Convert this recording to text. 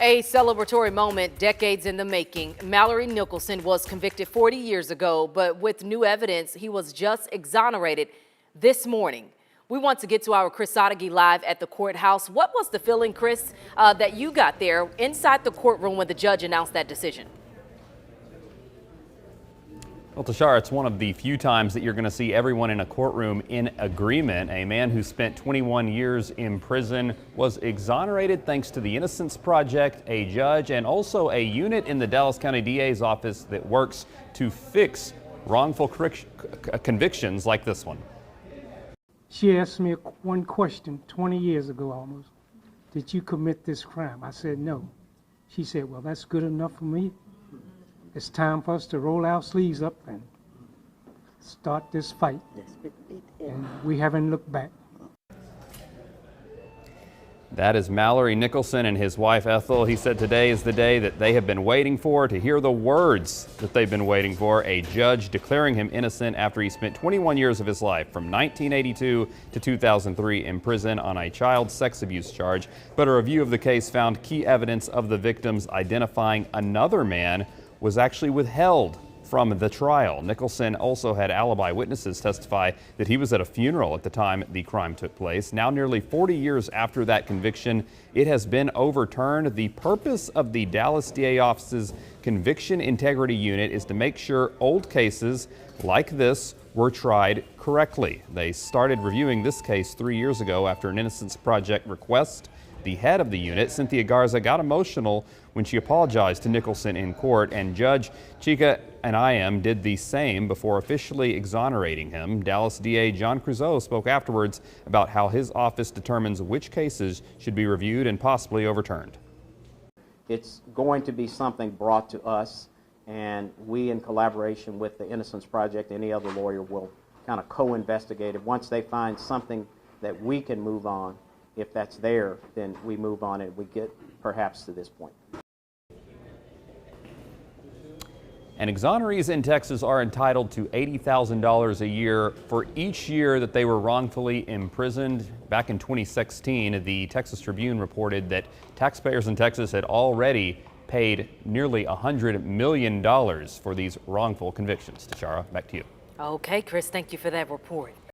A celebratory moment decades in the making. Mallory Nicholson was convicted 40 years ago, but with new evidence, he was just exonerated this morning. We want to get to our Chris Sadeghi live at the courthouse. What was the feeling, Chris, that you got there inside the courtroom when the judge announced that decision? Well, Tashara, it's one of the few times that you're going to see everyone in a courtroom in agreement. A man who spent 21 years in prison was exonerated thanks to the Innocence Project, a judge, and also a unit in the Dallas County DA's office that works to fix wrongful convictions like this one. She asked me one question 20 years ago almost. Did you commit this crime? I said no. She said, well, that's good enough for me. It's time for us to roll our sleeves up and start this fight. And we haven't looked back. That is Mallory Nicholson and his wife Ethel. He said today is the day that they have been waiting for, to hear the words that they've been waiting for. A judge declaring him innocent after he spent 21 years of his life from 1982 to 2003 in prison on a child sex abuse charge. But a review of the case found key evidence of the victims identifying another man was actually withheld from the trial. Nicholson also had alibi witnesses testify that he was at a funeral at the time the crime took place. Now, nearly 40 years after that conviction, it has been overturned. The purpose of the Dallas DA office's Conviction Integrity Unit is to make sure old cases like this were tried correctly. They started reviewing this case 3 years ago after an Innocence Project request. The head of the unit, Cynthia Garza, got emotional when she apologized to Nicholson in court, and Judge Chika and I.M. did the same before officially exonerating him. Dallas DA John Creuzot spoke afterwards about how his office determines which cases should be reviewed and possibly overturned. It's going to be something brought to us, and we, in collaboration with the Innocence Project, any other lawyer, will kind of co-investigate it. Once they find something that we can move on, if that's there, then we move on and we get perhaps to this point. And exonerees in Texas are entitled to $80,000 a year for each year that they were wrongfully imprisoned. Back in 2016, the Texas Tribune reported that taxpayers in Texas had already paid nearly $100 million for these wrongful convictions. Tashara, back to you. Okay, Chris, thank you for that report.